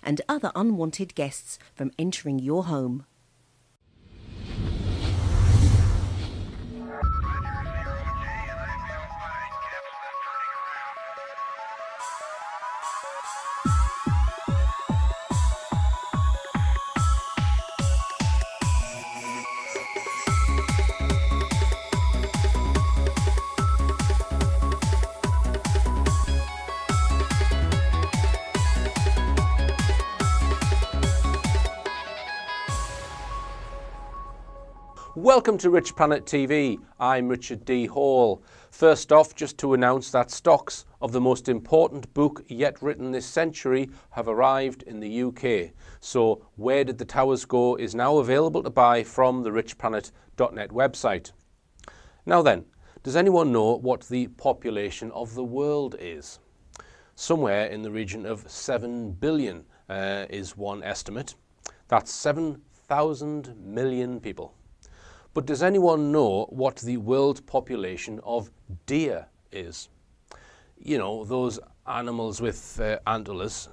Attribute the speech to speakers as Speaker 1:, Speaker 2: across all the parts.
Speaker 1: and other unwanted guests from entering your home.
Speaker 2: Welcome to Rich Planet TV. I'm Richard D. Hall. First off, just to announce that stocks of the most important book yet written this century have arrived in the UK. So Where Did the Towers Go is now available to buy from the richplanet.net website. Now then, does anyone know what the population of the world is? Somewhere in the region of 7 billion is one estimate. That's 7,000 million people. But does anyone know what the world population of deer is? You know, those animals with antlers.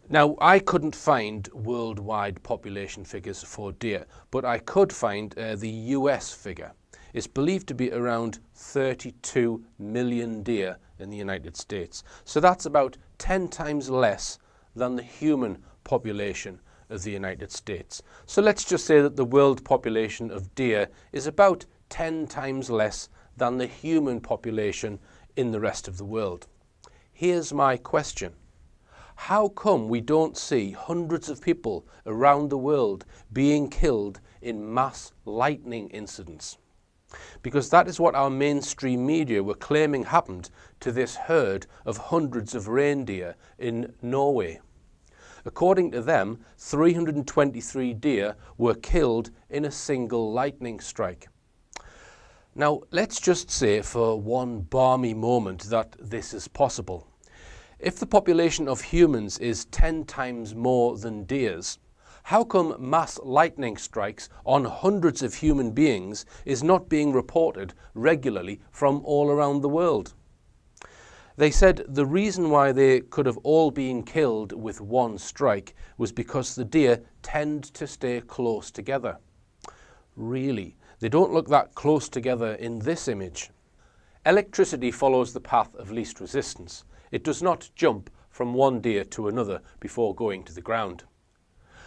Speaker 2: Now, I couldn't find worldwide population figures for deer, but I could find the US figure. It's believed to be around 32 million deer in the United States. So that's about 10 times less than the human population of the United States. So let's just say that the world population of deer is about 10 times less than the human population in the rest of the world. Here's my question. How come we don't see hundreds of people around the world being killed in mass lightning incidents? Because that is what our mainstream media were claiming happened to this herd of hundreds of reindeer in Norway. According to them, 323 deer were killed in a single lightning strike. Now, let's just say for one balmy moment that this is possible. If the population of humans is 10 times more than deers, how come mass lightning strikes on hundreds of human beings is not being reported regularly from all around the world? They said the reason why they could have all been killed with one strike was because the deer tend to stay close together. Really, they don't look that close together in this image. Electricity follows the path of least resistance. It does not jump from one deer to another before going to the ground.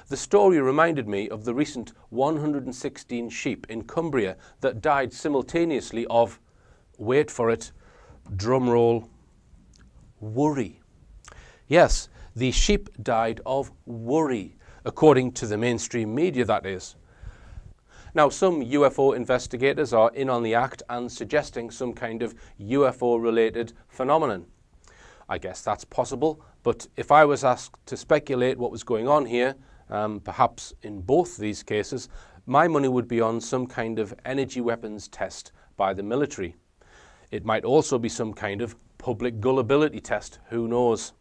Speaker 2: The story reminded me of the recent 116 sheep in Cumbria that died simultaneously of, wait for it, drum roll, worry. Yes, the sheep died of worry, according to the mainstream media, that is. Now, some UFO investigators are in on the act and suggesting some kind of UFO-related phenomenon. I guess that's possible, but if I was asked to speculate what was going on here, perhaps in both these cases, my money would be on some kind of energy weapons test by the military. It might also be some kind of public gullibility test, who knows.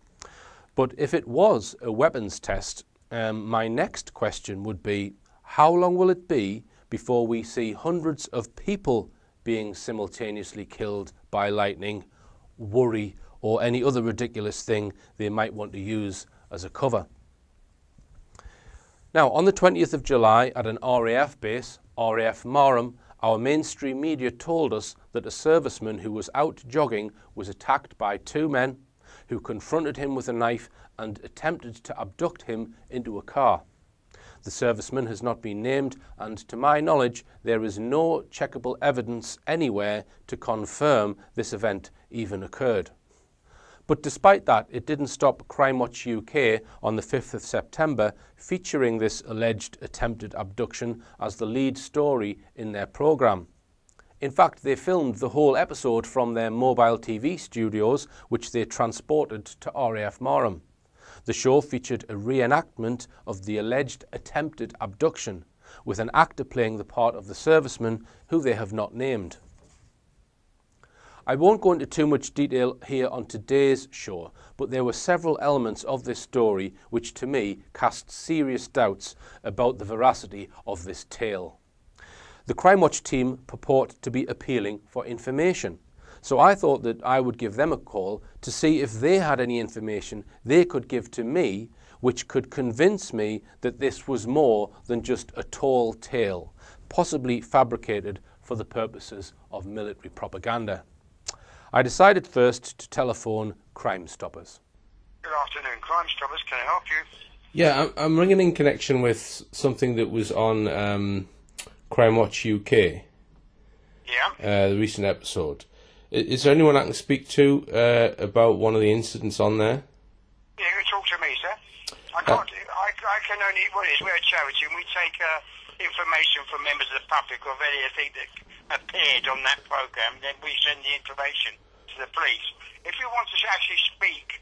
Speaker 2: But if it was a weapons test, my next question would be, how long will it be before we see hundreds of people being simultaneously killed by lightning, worry, or any other ridiculous thing they might want to use as a cover? Now, on the 20th of July at an RAF base, RAF Marham, our mainstream media told us that a serviceman who was out jogging was attacked by two men who confronted him with a knife and attempted to abduct him into a car. The serviceman has not been named, and to my knowledge, there is no checkable evidence anywhere to confirm this event even occurred. But despite that, it didn't stop Crime Watch UK on the 5th of September featuring this alleged attempted abduction as the lead story in their programme. In fact, they filmed the whole episode from their mobile TV studios, which they transported to RAF Marham. The show featured a reenactment of the alleged attempted abduction, with an actor playing the part of the serviceman who they have not named. I won't go into too much detail here on today's show, but there were several elements of this story which to me cast serious doubts about the veracity of this tale. The Crime Watch team purport to be appealing for information. So I thought that I would give them a call to see if they had any information they could give to me which could convince me that this was more than just a tall tale, possibly fabricated for the purposes of military propaganda. I decided first to telephone Crime Stoppers.
Speaker 3: Good afternoon, Crime Stoppers. Can I help you?
Speaker 2: Yeah, I'm ringing in connection with something that was on Crime Watch UK.
Speaker 3: Yeah.
Speaker 2: The recent episode. Is there anyone I can speak to about one of the incidents on there?
Speaker 3: Yeah, you can talk to me, sir. I can only, we're a charity and we take information from members of the public of anything that appeared on that programme, then we send the information to the police. If you want to actually speak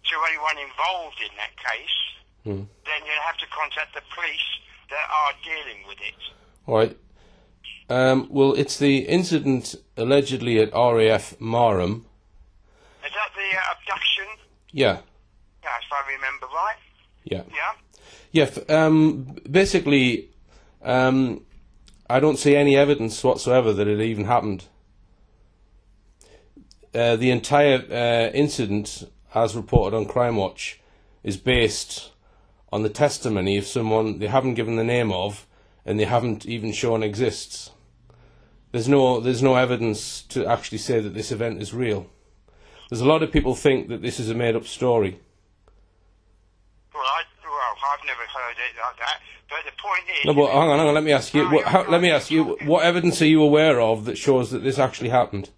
Speaker 3: to anyone involved in that case, then you'll have to contact the police that are dealing with it.
Speaker 2: All right. Well, it's the incident allegedly at RAF Marham.
Speaker 3: Is that the abduction?
Speaker 2: Yeah.
Speaker 3: Yeah, if I remember right.
Speaker 2: Yeah.
Speaker 3: Yeah?
Speaker 2: Yeah, basically, I don't see any evidence whatsoever that it even happened. The entire incident, as reported on Crime Watch, is based on the testimony of someone they haven't given the name of and they haven't even shown exists. There's no evidence to actually say that this event is real. There's a lot of people think that this is a made-up story.
Speaker 3: Well, I've never heard it like that. But the point is...
Speaker 2: No, but hang on. Let me ask you. What evidence are you aware of that shows that this actually happened?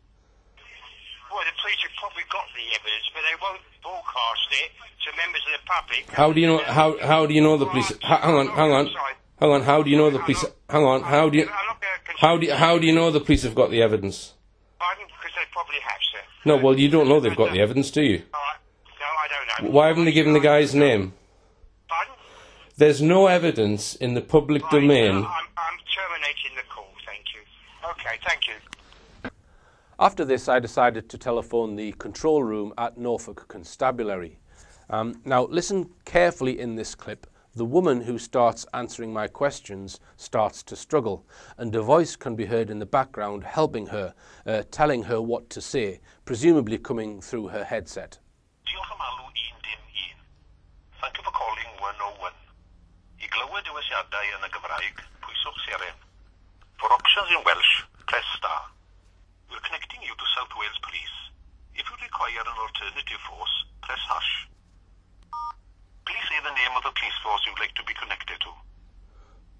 Speaker 3: Well, the police have probably got the evidence, but they won't broadcast it to members of the public.
Speaker 2: How do you know? How do you know the police? Hang on. How do you know the police? Hang on. How do you know the police have got the evidence?
Speaker 3: Pardon? Because they probably have, sir.
Speaker 2: No, well, you don't know they've got the evidence, do you?
Speaker 3: No, I don't know.
Speaker 2: Why haven't they given the guy's name?
Speaker 3: Pardon?
Speaker 2: There's no evidence in the public domain.
Speaker 3: I'm terminating the call, thank you. Okay, thank you.
Speaker 2: After this, I decided to telephone the control room at Norfolk Constabulary. Now, listen carefully in this clip. The woman who starts answering my questions starts to struggle, and a voice can be heard in the background helping her, telling her what to say, presumably coming through her headset.
Speaker 3: Thank you for calling 101. I glywed dywesiadau yn y Gymraeg, pwyswch seren. For options in Welsh, press star. We're connecting you to South Wales Police. If you require an alternative force, press hash. Please say the name of the police force you'd like to be connected to.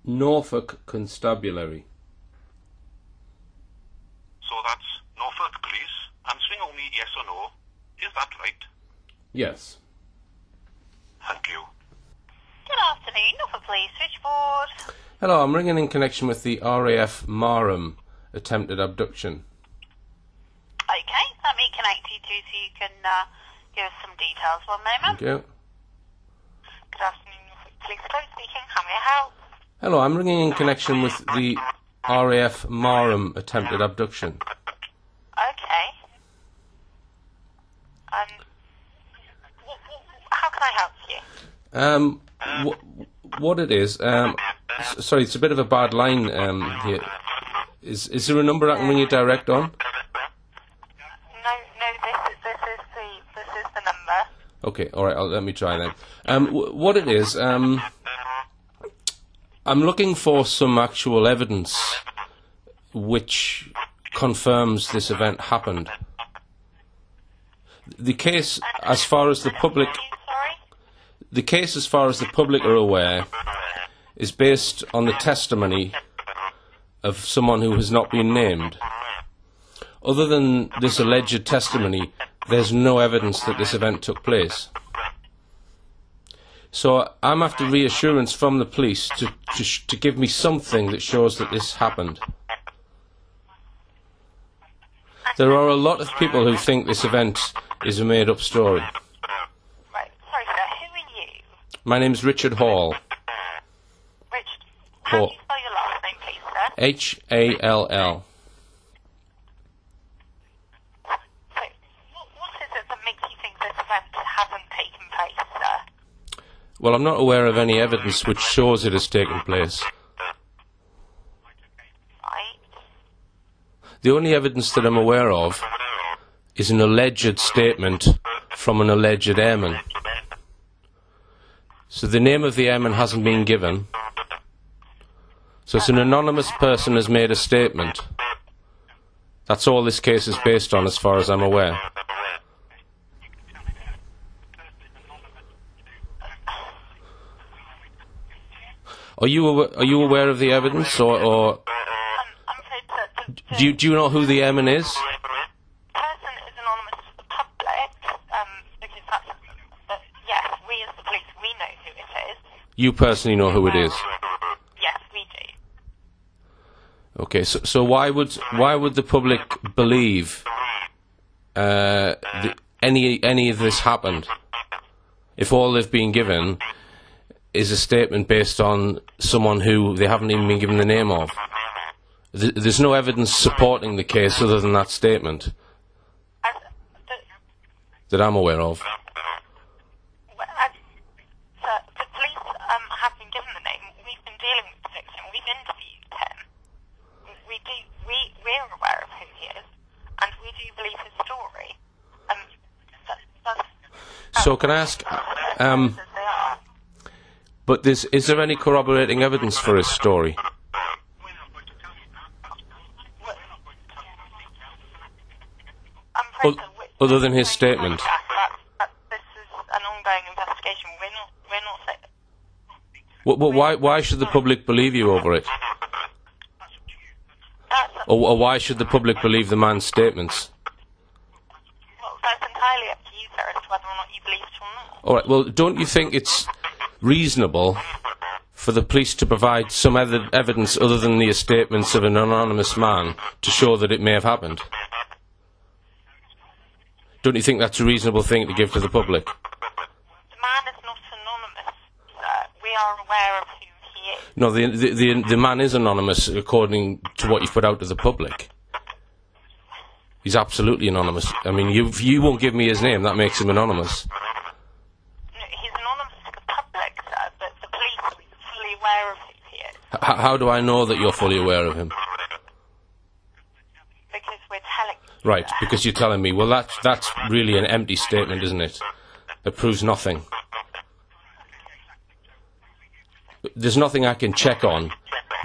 Speaker 2: Norfolk Constabulary.
Speaker 3: So that's Norfolk Police, answering only yes or no. Is that right?
Speaker 2: Yes.
Speaker 3: Thank you.
Speaker 4: Good afternoon, Norfolk Police Switchboard.
Speaker 2: Hello, I'm ringing in connection with the RAF Marham attempted abduction.
Speaker 4: Okay, let me connect you two so you can give us some details. One moment.
Speaker 2: Thank you.
Speaker 4: Good afternoon, Norfolk Police Club speaking. How may I help?
Speaker 2: Hello, I'm ringing in connection with the RAF Marham attempted abduction.
Speaker 4: Okay. How can I help you?
Speaker 2: What it is, sorry, it's a bit of a bad line here. Is there a number I can ring you direct on?
Speaker 4: No, this is the number.
Speaker 2: Okay, alright, let me try then. What it is, I'm looking for some actual evidence which confirms this event happened. The case, as far as the public... The case, as far as the public are aware, is based on the testimony of someone who has not been named. Other than this alleged testimony, there's no evidence that this event took place. So I'm after reassurance from the police to give me something that shows that this happened. There are a lot of people who think this event is a made-up story. My name's Richard Hall.
Speaker 4: Richard, how do you spell your last name, please, sir?
Speaker 2: H-A-L-L.
Speaker 4: So, what is it that makes you think this event hasn't taken place, sir?
Speaker 2: Well, I'm not aware of any evidence which shows it has taken place.
Speaker 4: Right.
Speaker 2: The only evidence that I'm aware of is an alleged statement from an alleged airman. So the name of the airman hasn't been given. So it's an anonymous person has made a statement. That's all this case is based on, as far as I'm aware. Are you aware of the evidence, or
Speaker 4: I'm afraid that
Speaker 2: do you know who the airman is?
Speaker 4: the person is anonymous to the public, because that's, yes, we as the police, we know who it is.
Speaker 2: You personally know who it is.
Speaker 4: Yes, we do.
Speaker 2: Okay, so why would the public believe any of this happened if all they've been given is a statement based on someone who they haven't even been given the name of? There's no evidence supporting the case other than that statement that I'm aware of.
Speaker 4: The police have been given the name. We've been dealing with the victim. We've interviewed him. We're aware of who he is, and we do believe his story.
Speaker 2: So can I ask, but is there any corroborating evidence for his story? Other than his statement?
Speaker 4: This is an ongoing investigation. We're not
Speaker 2: Why should the public believe you over it? Or why should the public believe the man's statements?
Speaker 4: Well, that's entirely up to you, sir, as to whether or not you believe it or not.
Speaker 2: All right. Well, don't you think it's reasonable for the police to provide some evidence other than the statements of an anonymous man to show that it may have happened? Don't you think that's a reasonable thing to give to the public?
Speaker 4: The man is not anonymous, sir. We are aware of who he is.
Speaker 2: No, the man is anonymous according to what you've put out to the public. He's absolutely anonymous. I mean, you won't give me his name, that makes him anonymous.
Speaker 4: No, he's anonymous to the public, sir, but the police are fully aware of who he is.
Speaker 2: How do I know that you're fully aware of him?
Speaker 4: Because we're telling you.
Speaker 2: Right, because you're telling me. Well, that's really an empty statement, isn't it? It proves nothing. There's nothing I can check on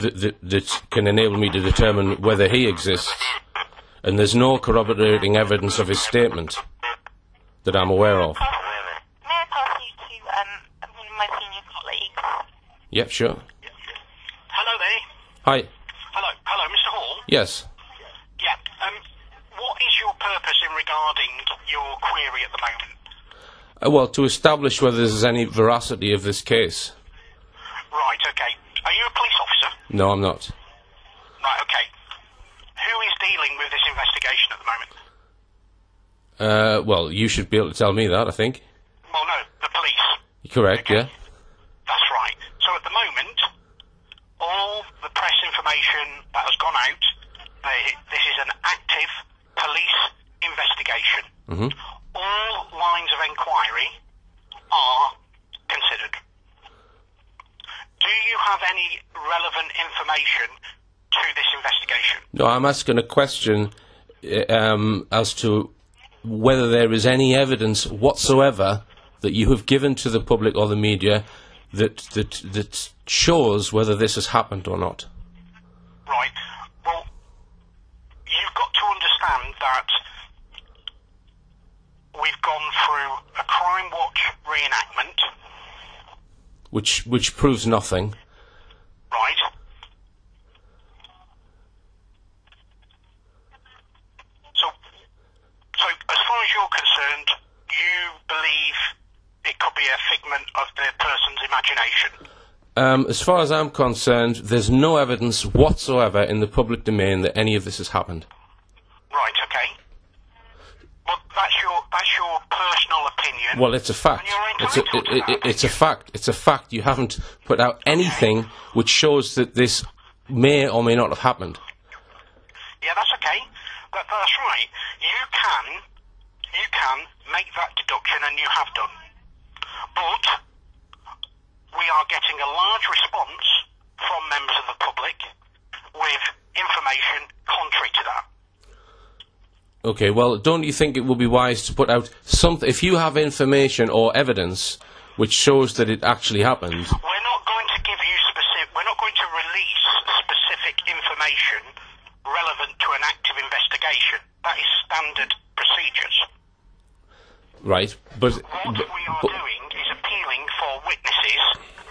Speaker 2: that can enable me to determine whether he exists, and there's no corroborating evidence of his statement that I'm aware of.
Speaker 4: May I pass you to one of my senior colleagues?
Speaker 2: Yep, sure.
Speaker 3: Hello there.
Speaker 2: Hi.
Speaker 3: Hello, Mr. Hall.
Speaker 2: Yes.
Speaker 3: Yeah. What is your purpose in regarding your query at the moment?
Speaker 2: Well, to establish whether there's any veracity of this case.
Speaker 3: Right. Okay. Are you a police officer?
Speaker 2: No, I'm not.
Speaker 3: Right. Okay. Who is dealing with this investigation at the moment?
Speaker 2: Well, you should be able to tell me that, I think.
Speaker 3: Well, no, the police.
Speaker 2: Correct,
Speaker 3: Okay.
Speaker 2: yeah.
Speaker 3: That's right. So at the moment, all the press information that has gone out, this is an active police investigation.
Speaker 2: Mm-hmm.
Speaker 3: All lines of inquiry are considered. Do you have any relevant information to this investigation?
Speaker 2: No, I'm asking a question as to whether there is any evidence whatsoever that you have given to the public or the media that shows whether this has happened or not.
Speaker 3: Right. Well, you've got to understand that we've gone through a Crime Watch reenactment.
Speaker 2: Which proves nothing.
Speaker 3: Right. So as far as you're concerned, you believe it could be a figment of the person's imagination?
Speaker 2: As far as I'm concerned, there's no evidence whatsoever in the public domain that any of this has happened.
Speaker 3: Right, okay. Well, that's your personal opinion.
Speaker 2: Well, it's a fact. It's a fact. It's a fact. You haven't put out anything which shows that this may or may not have happened.
Speaker 3: Yeah, that's okay. That's right. You can make that deduction, and you have done. But we are getting a large response from members of the public with information contrary to that.
Speaker 2: Okay, well, don't you think it would be wise to put out something, if you have information or evidence which shows that it actually happened?
Speaker 3: We're not going to give you we're not going to release specific information relevant to an active investigation. That is standard procedures.
Speaker 2: Right, but...
Speaker 3: What we are doing is appealing for witnesses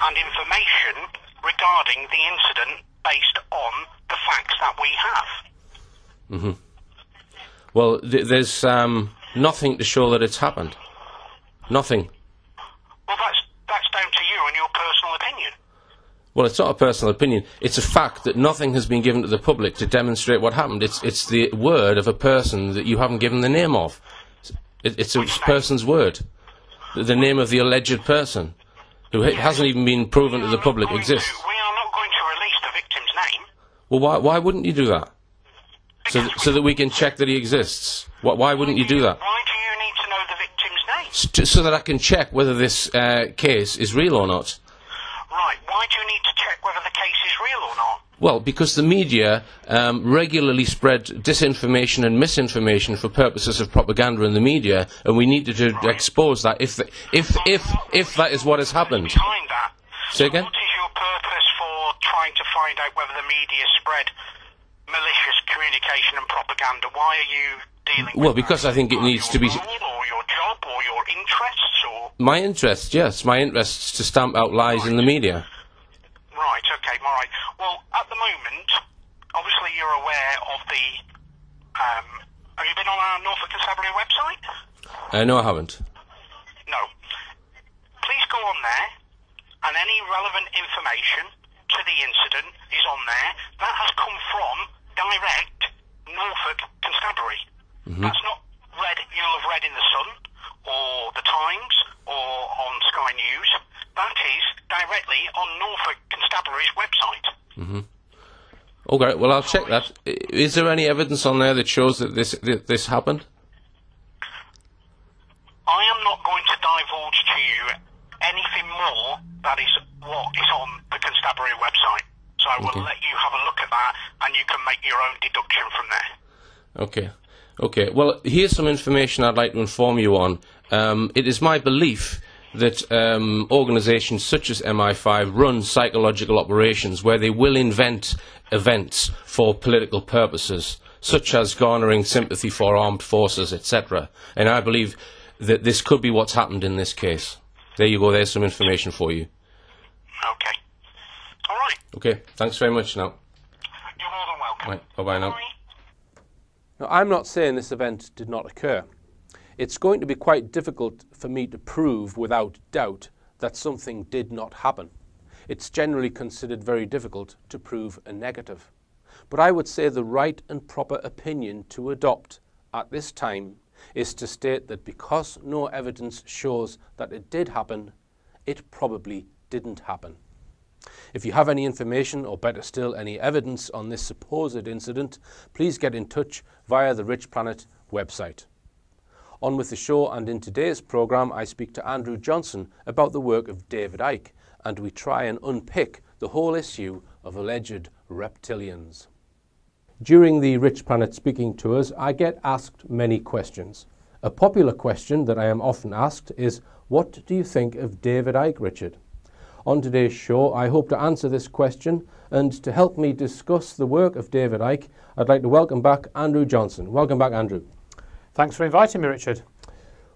Speaker 3: and information regarding the incident based on the facts that we have.
Speaker 2: Mm-hmm. Well, there's nothing to show that it's happened. Nothing.
Speaker 3: Well, that's down to you and your personal opinion.
Speaker 2: Well, it's not a personal opinion. It's a fact that nothing has been given to the public to demonstrate what happened. It's the word of a person that you haven't given the name of. It's a person's word. The name of the alleged person, who hasn't even been proven to the public exists.
Speaker 3: We are not going to release the victim's name.
Speaker 2: Well, why wouldn't you do that? So that we can check that he exists. Why wouldn't you do that?
Speaker 3: Why do you need to know the victim's name?
Speaker 2: So that I can check whether this case is real or not.
Speaker 3: Right, why do you need to check whether the case is real or not?
Speaker 2: Well, because the media regularly spread disinformation and misinformation for purposes of propaganda in the media, and we need to expose that if that is what has happened.
Speaker 3: Behind that.
Speaker 2: Say again?
Speaker 3: What is your purpose for trying to find out whether the media spread malicious communication and propaganda? Why are you dealing with
Speaker 2: Well, because I think it needs to be...
Speaker 3: Your role or your job or your interests or...
Speaker 2: My interests, yes. My interests to stamp out lies in the media.
Speaker 3: Right, okay, all right. Well, at the moment, obviously you're aware of the... have you been on our Norfolk Constabulary website?
Speaker 2: No, I haven't.
Speaker 3: No. Please go on there, and any relevant information to the incident is on there. That has come from direct Norfolk Constabulary. That's not you'll have read in the Sun or the Times or on Sky News. That is directly on Norfolk Constabulary's website.
Speaker 2: Okay, well, I'll check that. Is there any evidence on there that shows that this happened?
Speaker 3: I am not going to divulge to you anything more that is what is on the Constabulary website. So I will let you have a look at that, and you can make your own deduction from there.
Speaker 2: Okay. Okay, well, here's some information I'd like to inform you on. It is my belief that organisations such as MI5 run psychological operations where they will invent events for political purposes, such as garnering sympathy for armed forces, etc. And I believe that this could be what's happened in this case. There you go, there's some information for you.
Speaker 3: Okay. All right.
Speaker 2: Okay, thanks very much now.
Speaker 3: You're more than welcome.
Speaker 2: Right, bye-bye now.
Speaker 3: Bye.
Speaker 2: Now, I'm not saying this event did not occur. It's going to be quite difficult for me to prove without doubt that something did not happen. It's generally considered very difficult to prove a negative. But I would say the right and proper opinion to adopt at this time is to state that because no evidence shows that it did happen, it probably didn't happen. If you have any information, or better still, any evidence on this supposed incident, please get in touch via the Rich Planet website. On with the show, and in today's programme I speak to Andrew Johnson about the work of David Icke, and we try and unpick the whole issue of alleged reptilians. During the Rich Planet speaking tours, I get asked many questions. A popular question that I am often asked is, what do you think of David Icke, Richard? On today's show, I hope to answer this question, and to help me discuss the work of David Icke, I'd like to welcome back Andrew Johnson. Welcome back, Andrew.
Speaker 5: Thanks for inviting me, Richard.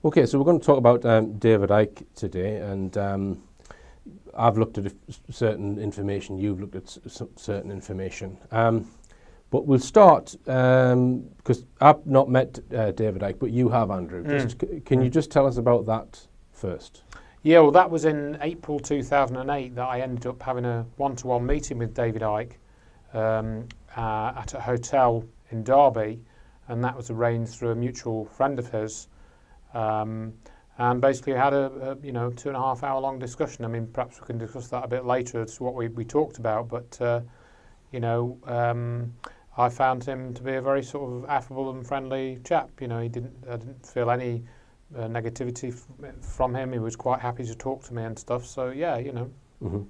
Speaker 2: Okay, so we're going to talk about David Icke today, and I've looked at certain information, you've looked at certain information. But we'll start, because I've not met David Icke, but you have, Andrew. Can you just tell us about that first?
Speaker 5: Yeah, well, that was in April 2008 that I ended up having a one-to-one meeting with David Icke at a hotel in Derby, and that was arranged through a mutual friend of his. And basically had a 2.5 hour long discussion. I mean, perhaps we can discuss that a bit later as to what we talked about, but I found him to be a very sort of affable and friendly chap. You know, I didn't feel any negativity from him. He was quite happy to talk to me and stuff. So yeah, you know.
Speaker 2: Mm-hmm.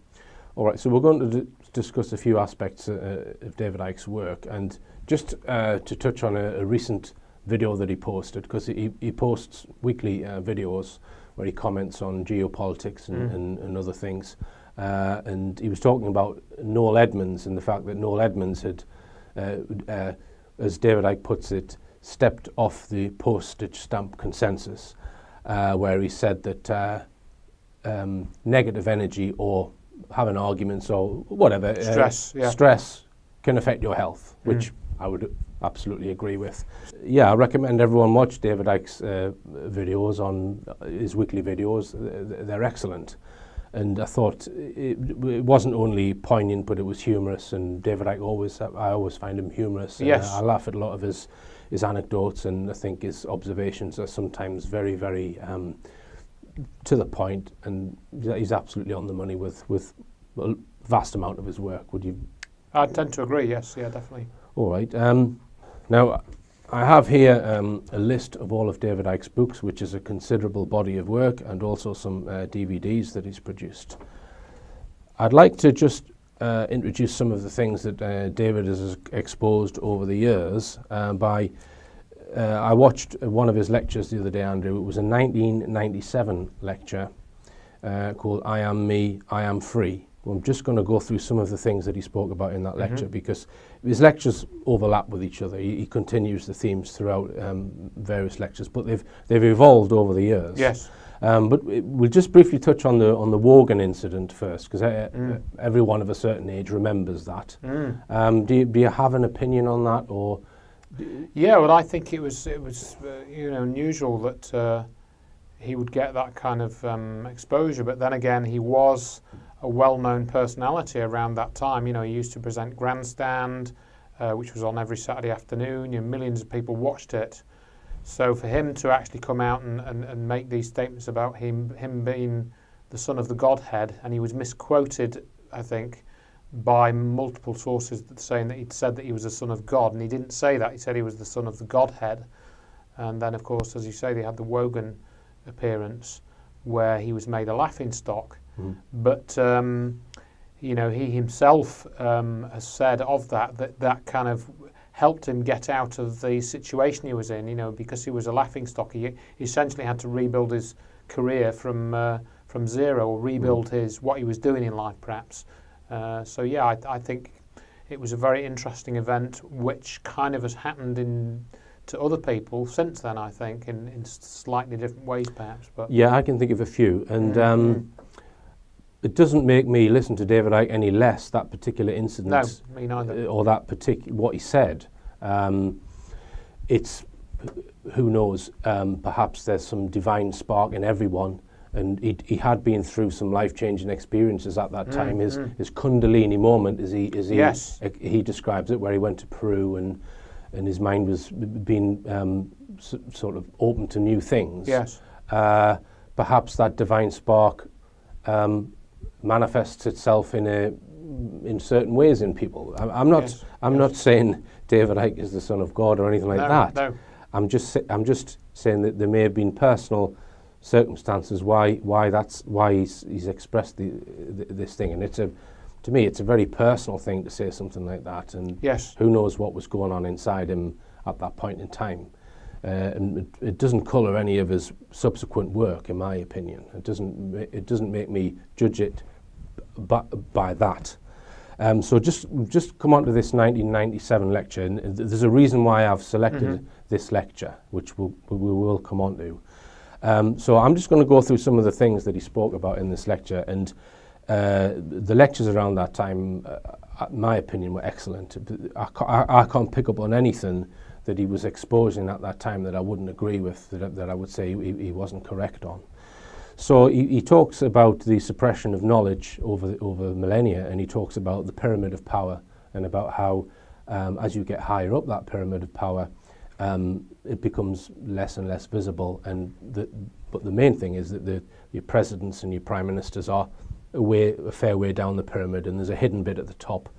Speaker 2: All right. So we're going to discuss a few aspects of David Icke's work, and just to touch on a recent video that he posted, because he posts weekly videos where he comments on geopolitics and other things. And he was talking about Noel Edmonds and the fact that Noel Edmonds had, as David Icke puts it, stepped off the postage stamp consensus, where he said that negative energy or having arguments or whatever, stress can affect your health, which I would absolutely agree with. Yeah, I recommend everyone watch David Icke's videos, on his weekly videos. They're excellent. And I thought it wasn't only poignant, but it was humorous. And David Icke I always find him humorous.
Speaker 5: Yes.
Speaker 2: I laugh at a lot of his anecdotes, and I think his observations are sometimes very, very to the point, and he's absolutely on the money with a vast amount of his work. Would you?
Speaker 5: I tend to agree, yes, yeah, definitely.
Speaker 2: All right. Now, I have here a list of all of David Icke's books, which is a considerable body of work, and also some DVDs that he's produced. I'd like to just introduce some of the things that David has exposed over the years I watched one of his lectures the other day, Andrew. It was a 1997 lecture called I Am Me, I Am Free. Well, I'm just going to go through some of the things that he spoke about in that lecture, because his lectures overlap with each other. He continues the themes throughout various lectures, but they've evolved over the years.
Speaker 5: Yes.
Speaker 2: But we'll just briefly touch on the Wogan incident first, because everyone of a certain age remembers that. Do you have an opinion on that, or?
Speaker 5: Yeah, well, I think it was unusual that he would get that kind of exposure. But then again, he was a well-known personality around that time. You know, he used to present Grandstand, which was on every Saturday afternoon. You know, millions of people watched it. So for him to actually come out and make these statements about him being the son of the Godhead, and he was misquoted, I think, by multiple sources saying that he'd said that he was the son of God, and he didn't say that. He said he was the son of the Godhead. And then, of course, as you say, they had the Wogan appearance where he was made a laughingstock. But you know, he himself has said of that kind of helped him get out of the situation he was in. You know, because he was a laughingstock, he essentially had to rebuild his career from zero, or rebuild what he was doing in life, perhaps. So yeah, I think it was a very interesting event, which kind of has happened to other people since then, I think, in slightly different ways, perhaps. But
Speaker 2: yeah, I can think of a few, and it doesn't make me listen to David Icke any less, that particular incident.
Speaker 5: No, me neither.
Speaker 2: Or that what he said. It's, who knows, perhaps there's some divine spark in everyone. And he had been through some life-changing experiences at that time. His Kundalini moment, as he describes it, where he went to Peru and his mind was being sort of open to new things.
Speaker 5: Yes.
Speaker 2: Perhaps that divine spark manifests itself in certain ways in people. I'm not saying David Icke is the son of God or anything like that. No. I'm just saying that there may have been personal circumstances why he's expressed this thing, and to me it's a very personal thing to say something like that, and who knows what was going on inside him at that point in time, and it doesn't colour any of his subsequent work, in my opinion. It doesn't make me judge it by that. So just come on to this 1997 lecture, and there's a reason why I've selected this lecture, which we will come on to. So I'm just going to go through some of the things that he spoke about in this lecture, and the lectures around that time, in my opinion, were excellent. I can't pick up on anything that he was exposing at that time that I wouldn't agree with, that I would say he wasn't correct on. So he talks about the suppression of knowledge over millennia, and he talks about the pyramid of power, and about how as you get higher up that pyramid of power, it becomes less and less visible, but the main thing is that your presidents and your prime ministers are a fair way down the pyramid, and there's a hidden bit at the top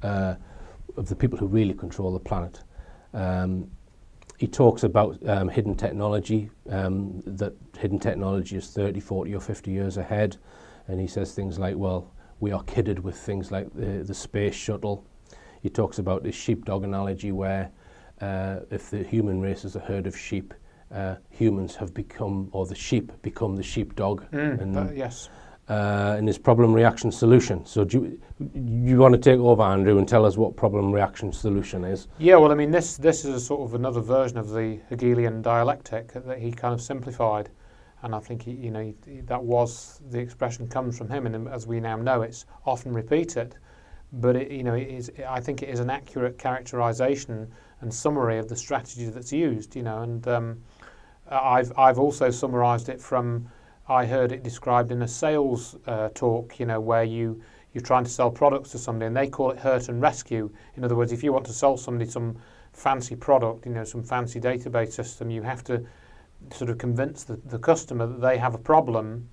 Speaker 2: of the people who really control the planet. He talks about hidden technology, that hidden technology is 30, 40 or 50 years ahead, and he says things like, well, we are kidded with things like the space shuttle. He talks about this sheepdog analogy where if the human race is a herd of sheep, humans have become, or the sheep become the sheepdog.
Speaker 5: Yes.
Speaker 2: In his problem reaction solution. So do you want to take over, Andrew, and tell us what problem reaction solution is?
Speaker 5: Yeah, well, I mean, this is a sort of another version of the Hegelian dialectic that he kind of simplified, and I think that was the expression comes from him, and as we now know, it's often repeated. But I think it is an accurate characterization and summary of the strategy that's used. And I've also summarized it from. I heard it described in a sales talk, where you're trying to sell products to somebody and they call it hurt and rescue. In other words, if you want to sell somebody some fancy product, some fancy database system, you have to sort of convince the customer that they have a problem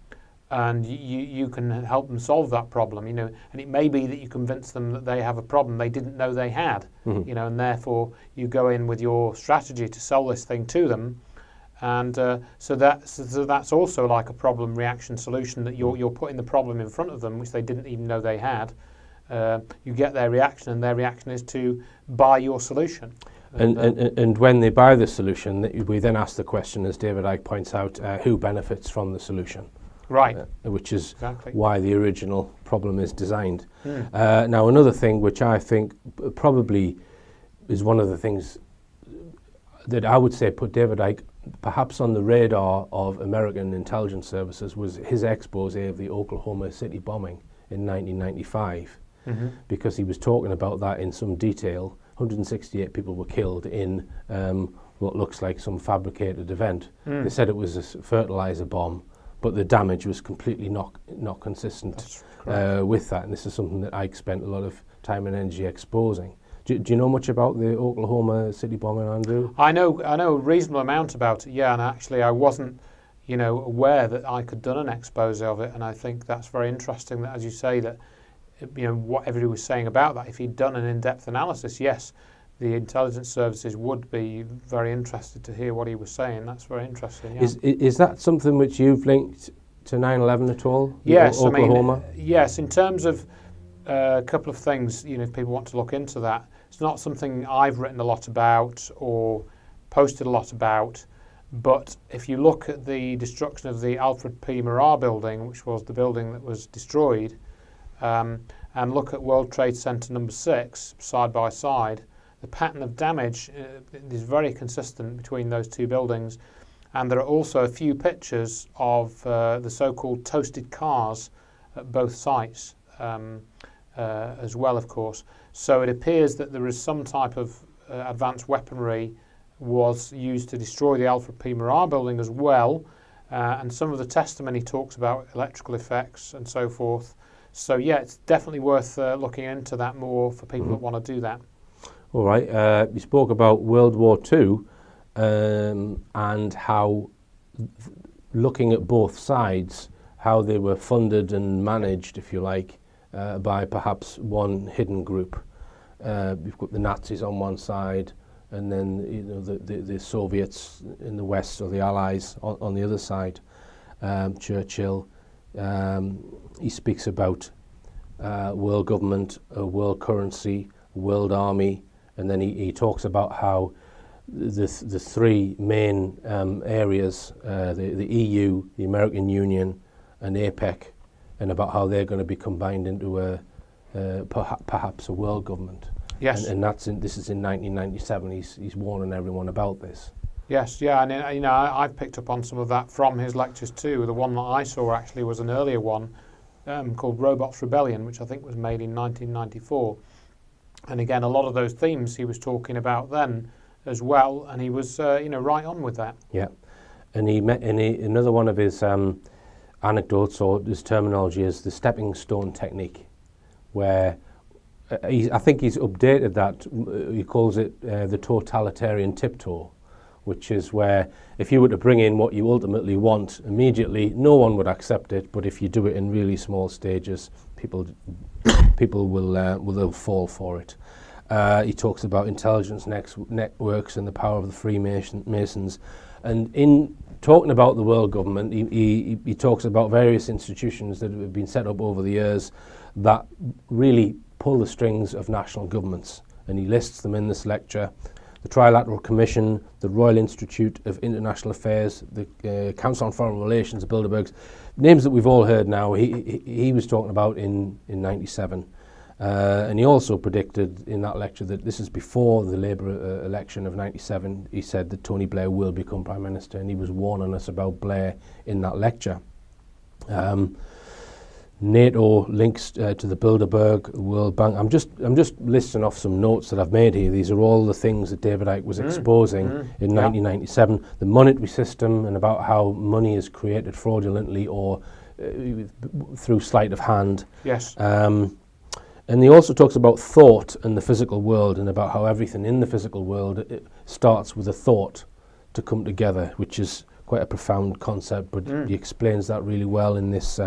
Speaker 5: and you can help them solve that problem, and it may be that you convince them that they have a problem they didn't know they had, and therefore you go in with your strategy to sell this thing to them. And so that's also like a problem reaction solution, that you're putting the problem in front of them, which they didn't even know they had. You get their reaction, and their reaction is to buy your solution.
Speaker 2: And when they buy the solution, we then ask the question, as David Icke points out, who benefits from the solution?
Speaker 5: Right.
Speaker 2: Which is
Speaker 5: exactly
Speaker 2: why the original problem is designed. Now, another thing which I think probably is one of the things that I would say put David Icke perhaps on the radar of American intelligence services was his expose of the Oklahoma City bombing in 1995, because he was talking about that in some detail. 168 people were killed in what looks like some fabricated event. They said it was a fertilizer bomb, but the damage was completely not consistent with that, and this is something that Icke spent a lot of time and energy exposing. Do you know much about the Oklahoma City bombing, Andrew?
Speaker 5: I know a reasonable amount about it, yeah, and actually I wasn't, aware that Icke had done an expose of it, and I think that's very interesting that, as you say, that, what everybody was saying about that, if he'd done an in-depth analysis, yes, the intelligence services would be very interested to hear what he was saying. That's very interesting, yeah.
Speaker 2: Is that something which you've linked to 9/11 at all?
Speaker 5: Yes,
Speaker 2: Oklahoma?
Speaker 5: Yes, in terms of a couple of things, if people want to look into that. It's not something I've written a lot about or posted a lot about, but if you look at the destruction of the Alfred P. Murrah building, which was the building that was destroyed, and look at World Trade Center number 6 side by side, the pattern of damage is very consistent between those two buildings, and there are also a few pictures of the so-called toasted cars at both sites as well, of course. So it appears that there is some type of advanced weaponry was used to destroy the Alfred P. Murrah building as well, and some of the testimony talks about electrical effects and so forth. So yeah, it's definitely worth looking into that more for people that want to do that.
Speaker 2: All right, you spoke about World War II and how, looking at both sides, how they were funded and managed, if you like, by perhaps one hidden group. You've got the Nazis on one side, and then the Soviets in the West, or the Allies on the other side. Churchill, he speaks about world government, a world currency, world army, and then he talks about how the three main areas, the EU, the American Union, and APEC, and about how they're going to be combined into perhaps a world government.
Speaker 5: Yes.
Speaker 2: And this is in 1997. He's warning everyone about this.
Speaker 5: Yes, yeah, and I've picked up on some of that from his lectures too. The one that I saw actually was an earlier one called Robots Rebellion, which I think was made in 1994. And again, a lot of those themes he was talking about then as well, and he was right on with that.
Speaker 2: Yeah, and another one of his anecdotes or his terminology is the stepping stone technique, where I think he's updated that. He calls it the totalitarian tiptoe, which is where if you were to bring in what you ultimately want immediately, no one would accept it, but if you do it in really small stages, people will fall for it. He talks about intelligence networks and the power of the Freemasons, and in talking about the world government, he talks about various institutions that have been set up over the years that really pull the strings of national governments, and he lists them in this lecture. the Trilateral Commission, the Royal Institute of International Affairs, the Council on Foreign Relations, the Bilderbergs, names that we've all heard now. He was talking about in 97. And he also predicted in that lecture that this is before the Labour election of 97. He said that Tony Blair will become Prime Minister, and he was warning us about Blair in that lecture. NATO links to the Bilderberg, World Bank. I'm just listing off some notes that I've made here. These are all the things that David Icke was exposing in 1997. The monetary system, and about how money is created fraudulently or through sleight of hand.
Speaker 5: Yes.
Speaker 2: And he also talks about thought and the physical world, and about how everything in the physical world starts with a thought to come together, which is quite a profound concept, but he explains that really well in this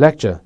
Speaker 2: lecture.